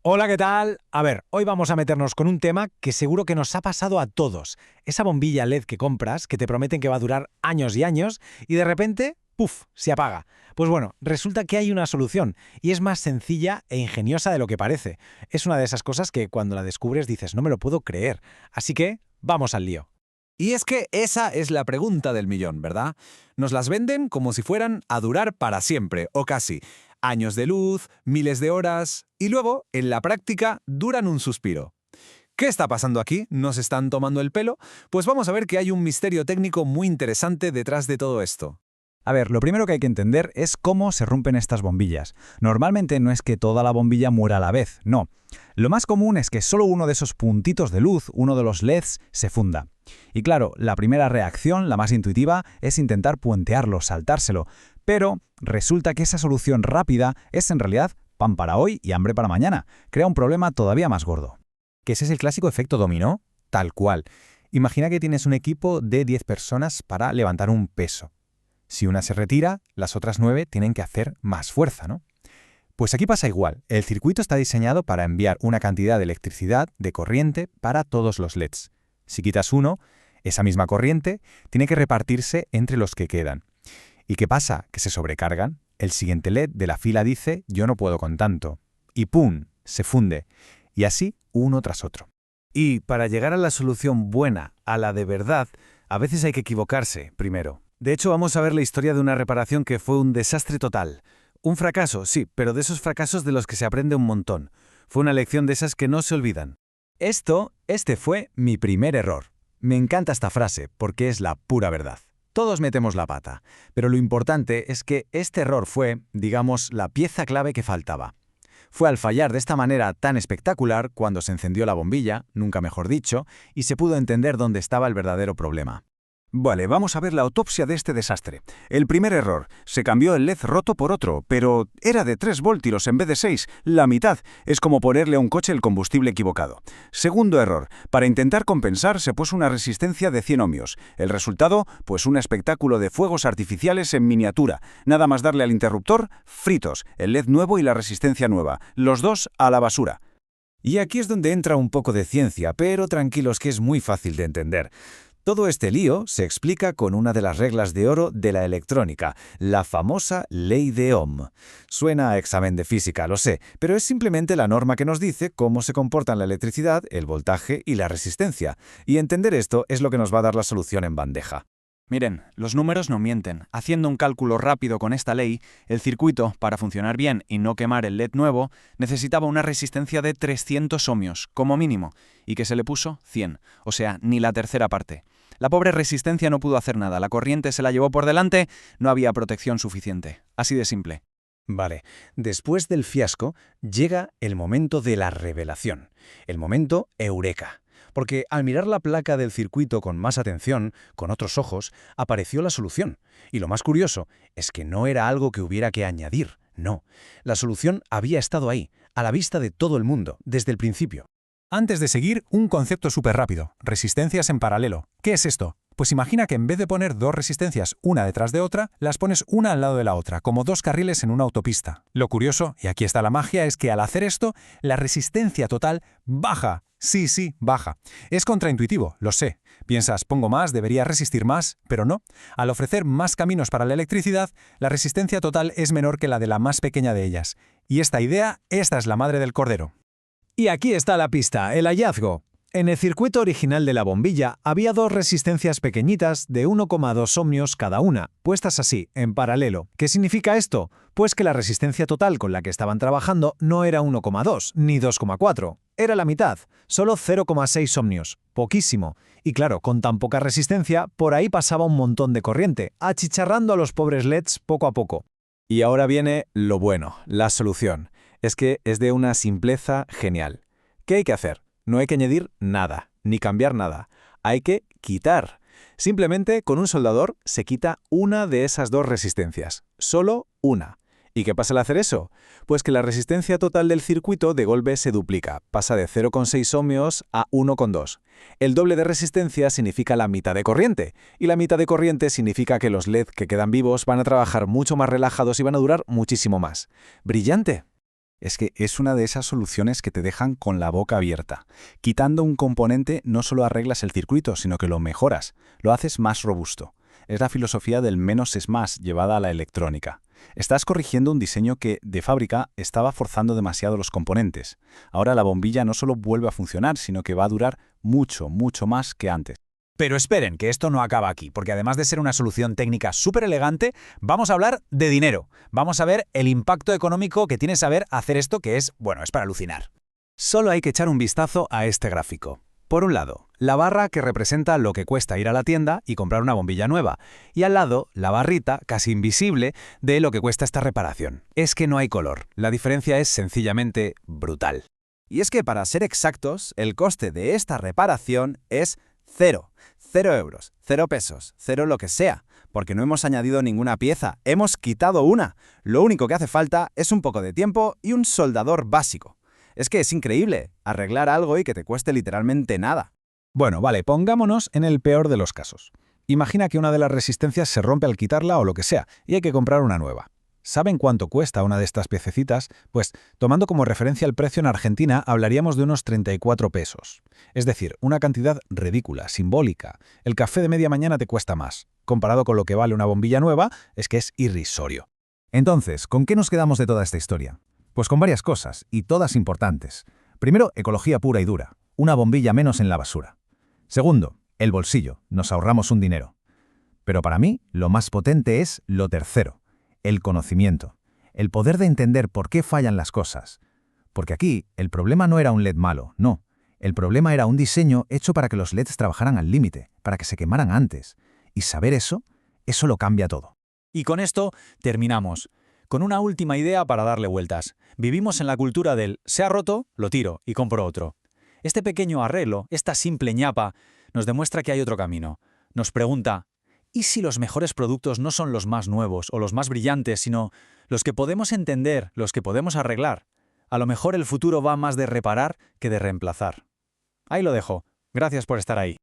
Hola, ¿qué tal? A ver, hoy vamos a meternos con un tema que seguro que nos ha pasado a todos. Esa bombilla LED que compras, que te prometen que va a durar años y años, y de repente, ¡puf!, se apaga. Pues bueno, resulta que hay una solución, y es más sencilla e ingeniosa de lo que parece. Es una de esas cosas que cuando la descubres dices, no me lo puedo creer. Así que, vamos al lío. Y es que esa es la pregunta del millón, ¿verdad? Nos las venden como si fueran a durar para siempre, o casi. Años de luz, miles de horas, y luego, en la práctica, duran un suspiro. ¿Qué está pasando aquí? ¿Nos están tomando el pelo? Pues vamos a ver que hay un misterio técnico muy interesante detrás de todo esto. A ver, lo primero que hay que entender es cómo se rompen estas bombillas. Normalmente no es que toda la bombilla muera a la vez, no. Lo más común es que solo uno de esos puntitos de luz, uno de los LEDs, se funda. Y claro, la primera reacción, la más intuitiva, es intentar puentearlo, saltárselo. Pero resulta que esa solución rápida es en realidad pan para hoy y hambre para mañana. Crea un problema todavía más gordo. ¿Que ese es el clásico efecto dominó? Tal cual. Imagina que tienes un equipo de 10 personas para levantar un peso. Si una se retira, las otras 9 tienen que hacer más fuerza, ¿no? Pues aquí pasa igual. El circuito está diseñado para enviar una cantidad de electricidad, de corriente, para todos los LEDs. Si quitas uno, esa misma corriente tiene que repartirse entre los que quedan. ¿Y qué pasa? Que se sobrecargan. El siguiente LED de la fila dice, yo no puedo con tanto. Y ¡pum!, se funde. Y así, uno tras otro. Y para llegar a la solución buena, a la de verdad, a veces hay que equivocarse primero. De hecho, vamos a ver la historia de una reparación que fue un desastre total. Un fracaso, sí, pero de esos fracasos de los que se aprende un montón. Fue una lección de esas que no se olvidan. Este fue mi primer error. Me encanta esta frase porque es la pura verdad. Todos metemos la pata, pero lo importante es que este error fue, digamos, la pieza clave que faltaba. Fue al fallar de esta manera tan espectacular cuando se encendió la bombilla, nunca mejor dicho, y se pudo entender dónde estaba el verdadero problema. Vale, vamos a ver la autopsia de este desastre. El primer error. Se cambió el LED roto por otro, pero era de 3 voltios en vez de 6, la mitad. Es como ponerle a un coche el combustible equivocado. Segundo error. Para intentar compensar se puso una resistencia de 100 ohmios. El resultado, pues un espectáculo de fuegos artificiales en miniatura. Nada más darle al interruptor, fritos. El LED nuevo y la resistencia nueva. Los dos a la basura. Y aquí es donde entra un poco de ciencia, pero tranquilos que es muy fácil de entender. Todo este lío se explica con una de las reglas de oro de la electrónica, la famosa ley de Ohm. Suena a examen de física, lo sé, pero es simplemente la norma que nos dice cómo se comportan la electricidad, el voltaje y la resistencia. Y entender esto es lo que nos va a dar la solución en bandeja. Miren, los números no mienten. Haciendo un cálculo rápido con esta ley, el circuito, para funcionar bien y no quemar el LED nuevo, necesitaba una resistencia de 300 ohmios, como mínimo, y que se le puso 100, o sea, ni la tercera parte. La pobre resistencia no pudo hacer nada, la corriente se la llevó por delante, no había protección suficiente. Así de simple. Vale, después del fiasco llega el momento de la revelación, el momento eureka. Porque al mirar la placa del circuito con más atención, con otros ojos, apareció la solución. Y lo más curioso es que no era algo que hubiera que añadir, no. La solución había estado ahí, a la vista de todo el mundo, desde el principio. Antes de seguir, un concepto súper rápido. Resistencias en paralelo. ¿Qué es esto? Pues imagina que en vez de poner dos resistencias una detrás de otra, las pones una al lado de la otra, como dos carriles en una autopista. Lo curioso, y aquí está la magia, es que al hacer esto, la resistencia total baja. Sí, baja. Es contraintuitivo, lo sé. Piensas, pongo más, debería resistir más, pero no. Al ofrecer más caminos para la electricidad, la resistencia total es menor que la de la más pequeña de ellas. Y esta es la madre del cordero. Y aquí está la pista, el hallazgo. En el circuito original de la bombilla había dos resistencias pequeñitas de 1,2 ohmios cada una, puestas así, en paralelo. ¿Qué significa esto? Pues que la resistencia total con la que estaban trabajando no era 1,2 ni 2,4. Era la mitad, solo 0,6 ohmios, poquísimo. Y claro, con tan poca resistencia, por ahí pasaba un montón de corriente, achicharrando a los pobres LEDs poco a poco. Y ahora viene lo bueno, la solución. Es que es de una simpleza genial. ¿Qué hay que hacer? No hay que añadir nada, ni cambiar nada. Hay que quitar. Simplemente con un soldador se quita una de esas dos resistencias. Solo una. ¿Y qué pasa al hacer eso? Pues que la resistencia total del circuito de golpe se duplica. Pasa de 0,6 ohmios a 1,2. El doble de resistencia significa la mitad de corriente. Y la mitad de corriente significa que los LED que quedan vivos van a trabajar mucho más relajados y van a durar muchísimo más. ¡Brillante! Es que es una de esas soluciones que te dejan con la boca abierta. Quitando un componente no solo arreglas el circuito, sino que lo mejoras, lo haces más robusto. Es la filosofía del menos es más llevada a la electrónica. Estás corrigiendo un diseño que, de fábrica, estaba forzando demasiado los componentes. Ahora la bombilla no solo vuelve a funcionar, sino que va a durar mucho, mucho más que antes. Pero esperen, que esto no acaba aquí, porque además de ser una solución técnica súper elegante, vamos a hablar de dinero. Vamos a ver el impacto económico que tiene saber hacer esto, que es para alucinar. Solo hay que echar un vistazo a este gráfico. Por un lado, la barra que representa lo que cuesta ir a la tienda y comprar una bombilla nueva, y al lado, la barrita, casi invisible, de lo que cuesta esta reparación. Es que no hay color. La diferencia es sencillamente brutal. Y es que, para ser exactos, el coste de esta reparación es 0. 0 euros, 0 pesos, 0 lo que sea, porque no hemos añadido ninguna pieza, hemos quitado una. Lo único que hace falta es un poco de tiempo y un soldador básico. Es que es increíble arreglar algo y que te cueste literalmente nada. Bueno, vale, pongámonos en el peor de los casos. Imagina que una de las resistencias se rompe al quitarla o lo que sea, y hay que comprar una nueva. ¿Saben cuánto cuesta una de estas piececitas? Pues, tomando como referencia el precio en Argentina, hablaríamos de unos 34 pesos. Es decir, una cantidad ridícula, simbólica. El café de media mañana te cuesta más. Comparado con lo que vale una bombilla nueva, es que es irrisorio. Entonces, ¿con qué nos quedamos de toda esta historia? Pues con varias cosas, y todas importantes. Primero, ecología pura y dura. Una bombilla menos en la basura. Segundo, el bolsillo. Nos ahorramos un dinero. Pero para mí, lo más potente es lo tercero. El conocimiento, el poder de entender por qué fallan las cosas. Porque aquí el problema no era un LED malo, no. El problema era un diseño hecho para que los LEDs trabajaran al límite, para que se quemaran antes. Y saber eso lo cambia todo. Y con esto terminamos. Con una última idea para darle vueltas. Vivimos en la cultura del se ha roto, lo tiro y compro otro. Este pequeño arreglo, esta simple ñapa, nos demuestra que hay otro camino. Nos pregunta, ¿y si los mejores productos no son los más nuevos o los más brillantes, sino los que podemos entender, los que podemos arreglar? A lo mejor el futuro va más de reparar que de reemplazar. Ahí lo dejo. Gracias por estar ahí.